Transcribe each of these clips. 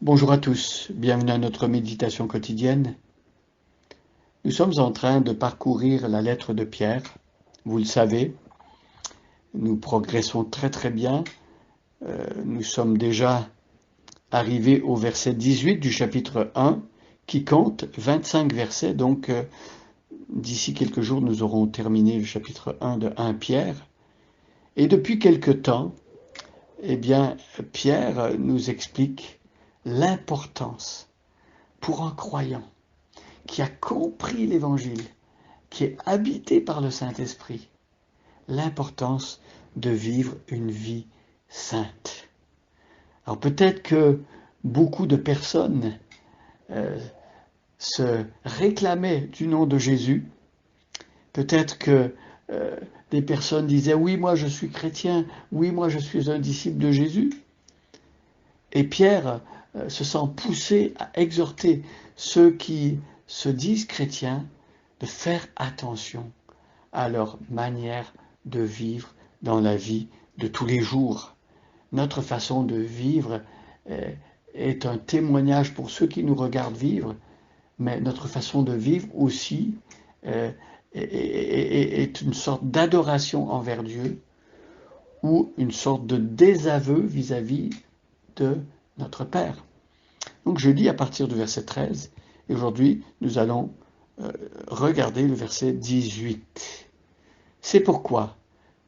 Bonjour à tous, bienvenue à notre méditation quotidienne. Nous sommes en train de parcourir la lettre de Pierre. Vous le savez, nous progressons très bien. Nous sommes déjà arrivés au verset 18 du chapitre 1 qui compte 25 versets. Donc d'ici quelques jours, nous aurons terminé le chapitre 1 de 1 Pierre. Et depuis quelque temps, Pierre nous explique l'importance pour un croyant qui a compris l'Évangile, qui est habité par le Saint-Esprit, l'importance de vivre une vie sainte. Alors peut-être que beaucoup de personnes se réclamaient du nom de Jésus. Peut-être que des personnes disaient « Oui, moi je suis chrétien, oui, moi je suis un disciple de Jésus ». Et Pierre se sent poussé à exhorter ceux qui se disent chrétiens de faire attention à leur manière de vivre dans la vie de tous les jours. Notre façon de vivre est un témoignage pour ceux qui nous regardent vivre, mais notre façon de vivre aussi est une sorte d'adoration envers Dieu ou une sorte de désaveu vis-à-vis de notre Père. Donc je lis à partir du verset 13, et aujourd'hui nous allons regarder le verset 18. C'est pourquoi,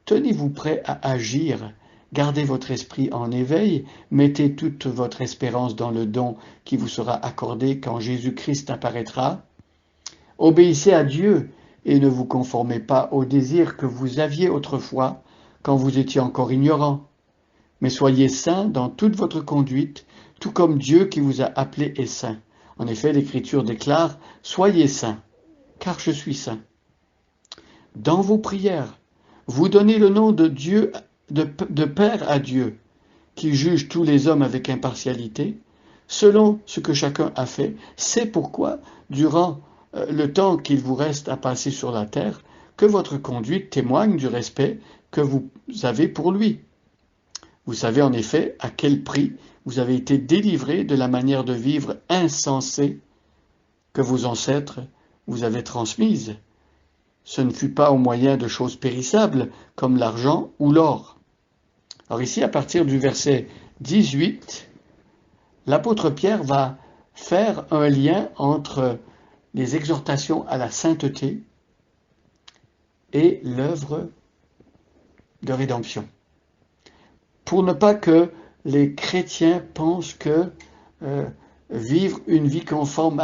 tenez-vous prêts à agir, gardez votre esprit en éveil, mettez toute votre espérance dans le don qui vous sera accordé quand Jésus-Christ apparaîtra. Obéissez à Dieu et ne vous conformez pas aux désirs que vous aviez autrefois quand vous étiez encore ignorants. Mais soyez saints dans toute votre conduite, tout comme Dieu qui vous a appelé est saint. En effet, l'Écriture déclare « Soyez saints, car je suis saint ». Dans vos prières, vous donnez le nom de Dieu, de Père à Dieu, qui juge tous les hommes avec impartialité, selon ce que chacun a fait. C'est pourquoi, durant le temps qu'il vous reste à passer sur la terre, que votre conduite témoigne du respect que vous avez pour lui. Vous savez en effet à quel prix vous avez été délivrés de la manière de vivre insensée que vos ancêtres vous avaient transmise. Ce ne fut pas au moyen de choses périssables comme l'argent ou l'or. Alors ici, à partir du verset 18, l'apôtre Pierre va faire un lien entre les exhortations à la sainteté et l'œuvre de rédemption. Pour ne pas que les chrétiens pensent que vivre une vie conforme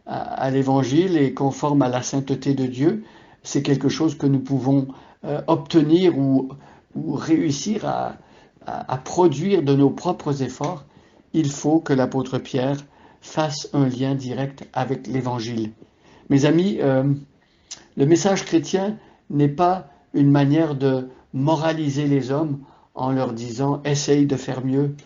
à l'Évangile et conforme à la sainteté de Dieu, c'est quelque chose que nous pouvons obtenir ou réussir à produire de nos propres efforts. Il faut que l'apôtre Pierre fasse un lien direct avec l'Évangile. Mes amis, le message chrétien n'est pas une manière de moraliser les hommes en leur disant « essaye de faire mieux,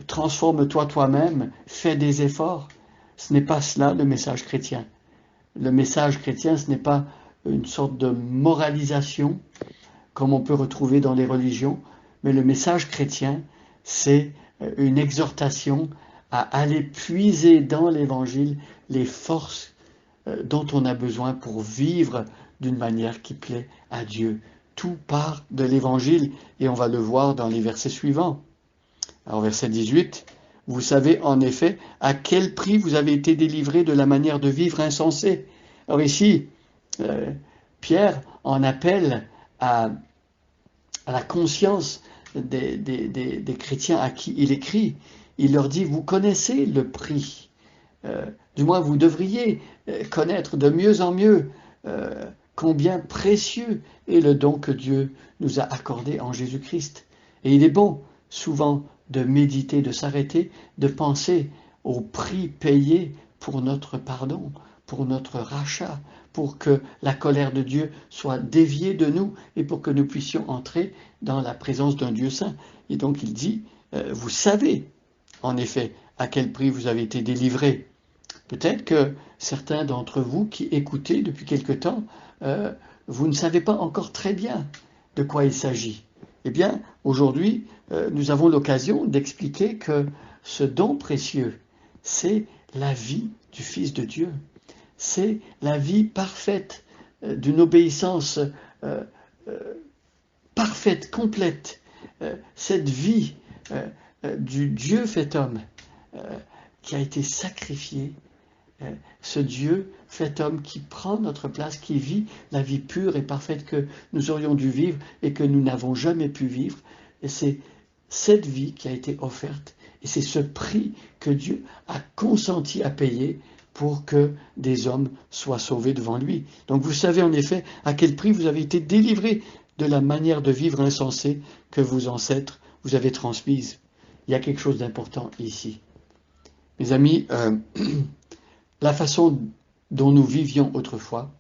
transforme-toi toi-même, fais des efforts ». Ce n'est pas cela le message chrétien. Le message chrétien, ce n'est pas une sorte de moralisation comme on peut retrouver dans les religions, mais le message chrétien, c'est une exhortation à aller puiser dans l'Évangile les forces dont on a besoin pour vivre d'une manière qui plaît à Dieu. Tout part de l'Évangile et on va le voir dans les versets suivants. Alors verset 18, vous savez en effet à quel prix vous avez été délivrés de la manière de vivre insensée. Alors ici, Pierre en appelle à la conscience des chrétiens à qui il écrit. Il leur dit, vous connaissez le prix. Du moins, vous devriez connaître de mieux en mieux combien précieux est le don que Dieu nous a accordé en Jésus-Christ. Et il est bon, souvent, de méditer, de s'arrêter, de penser au prix payé pour notre pardon, pour notre rachat, pour que la colère de Dieu soit déviée de nous et pour que nous puissions entrer dans la présence d'un Dieu saint. Et donc il dit, vous savez, en effet, à quel prix vous avez été délivrés. Peut-être que certains d'entre vous qui écoutez depuis quelque temps, vous ne savez pas encore très bien de quoi il s'agit. Eh bien, aujourd'hui, nous avons l'occasion d'expliquer que ce don précieux, c'est la vie du Fils de Dieu. C'est la vie parfaite d'une obéissance parfaite, complète. Cette vie du Dieu fait homme qui a été sacrifié. Ce Dieu fait homme qui prend notre place, qui vit la vie pure et parfaite que nous aurions dû vivre et que nous n'avons jamais pu vivre. Et c'est cette vie qui a été offerte et c'est ce prix que Dieu a consenti à payer pour que des hommes soient sauvés devant lui. Donc vous savez en effet à quel prix vous avez été délivrés de la manière de vivre insensée que vos ancêtres vous avaient transmise. Il y a quelque chose d'important ici. Mes amis, la façon dont nous vivions autrefois,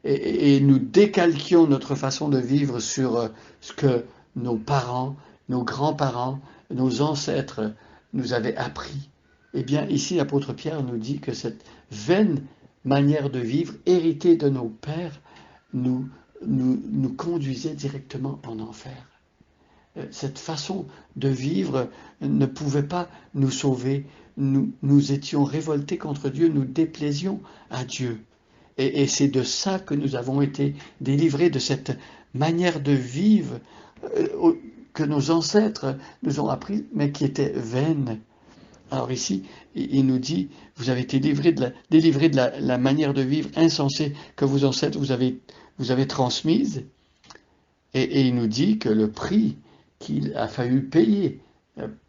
et nous décalquions notre façon de vivre sur ce que nos parents, nos grands-parents, nos ancêtres nous avaient appris. Eh bien, ici, l'apôtre Pierre nous dit que cette vaine manière de vivre, héritée de nos pères, nous conduisait directement en enfer. Cette façon de vivre ne pouvait pas nous sauver. Nous étions révoltés contre Dieu, nous déplaisions à Dieu. Et c'est de ça que nous avons été délivrés, de cette manière de vivre que nos ancêtres nous ont appris, mais qui était vaine. Alors ici, il nous dit, vous avez été délivrés de la manière de vivre insensée que vos ancêtres vous avez transmise. Et il nous dit que le prix qu'il a fallu payer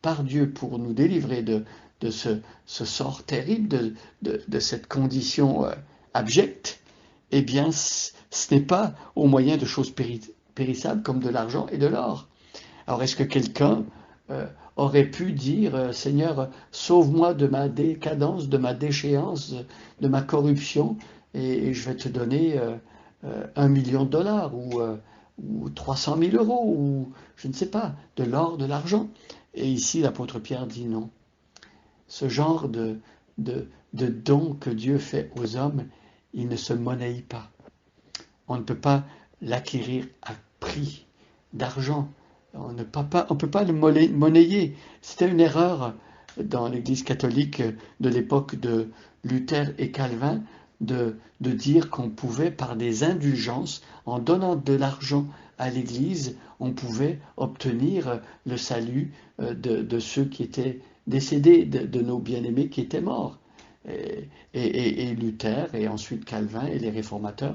par Dieu pour nous délivrer de ce sort terrible, de cette condition abjecte, eh bien, ce n'est pas au moyen de choses périssables comme de l'argent et de l'or. Alors, est-ce que quelqu'un aurait pu dire, Seigneur, sauve-moi de ma décadence, de ma déchéance, de ma corruption, et je vais te donner $1 million ou 300 000 euros, ou je ne sais pas, de l'or, de l'argent. Et ici, l'apôtre Pierre dit non. Ce genre de don que Dieu fait aux hommes, il ne se monnaie pas. On ne peut pas l'acquérir à prix d'argent. On ne peut pas le monnayer. C'était une erreur dans l'Église catholique de l'époque de Luther et Calvin de dire qu'on pouvait, par des indulgences, en donnant de l'argent à l'Église, on pouvait obtenir le salut de ceux qui étaient décédés, de nos bien-aimés qui étaient morts. Et Luther et ensuite Calvin et les réformateurs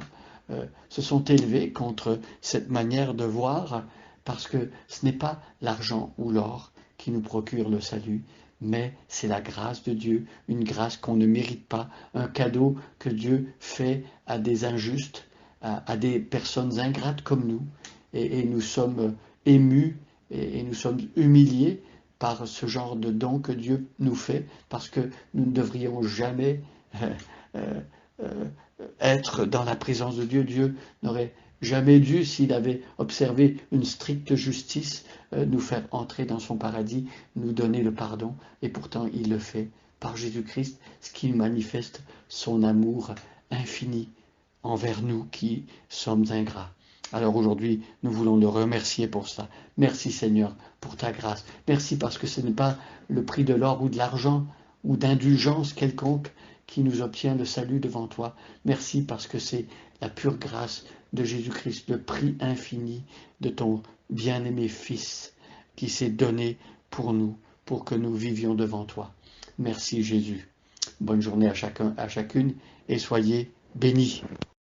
se sont élevés contre cette manière de voir, parce que ce n'est pas l'argent ou l'or qui nous procure le salut, mais c'est la grâce de Dieu, une grâce qu'on ne mérite pas, un cadeau que Dieu fait à des injustes, à des personnes ingrates comme nous, et nous sommes émus et nous sommes humiliés par ce genre de don que Dieu nous fait, parce que nous ne devrions jamais être dans la présence de Dieu. Dieu n'aurait jamais dû, s'il avait observé une stricte justice, nous faire entrer dans son paradis, nous donner le pardon, et pourtant il le fait par Jésus-Christ, ce qui manifeste son amour infini envers nous qui sommes ingrats. Alors aujourd'hui, nous voulons le remercier pour ça. Merci Seigneur pour ta grâce. Merci parce que ce n'est pas le prix de l'or ou de l'argent ou d'indulgence quelconque qui nous obtient le salut devant toi. Merci parce que c'est la pure grâce de Jésus-Christ, le prix infini de ton bien-aimé Fils qui s'est donné pour nous, pour que nous vivions devant toi. Merci Jésus. Bonne journée à chacun, à chacune, et soyez bénis.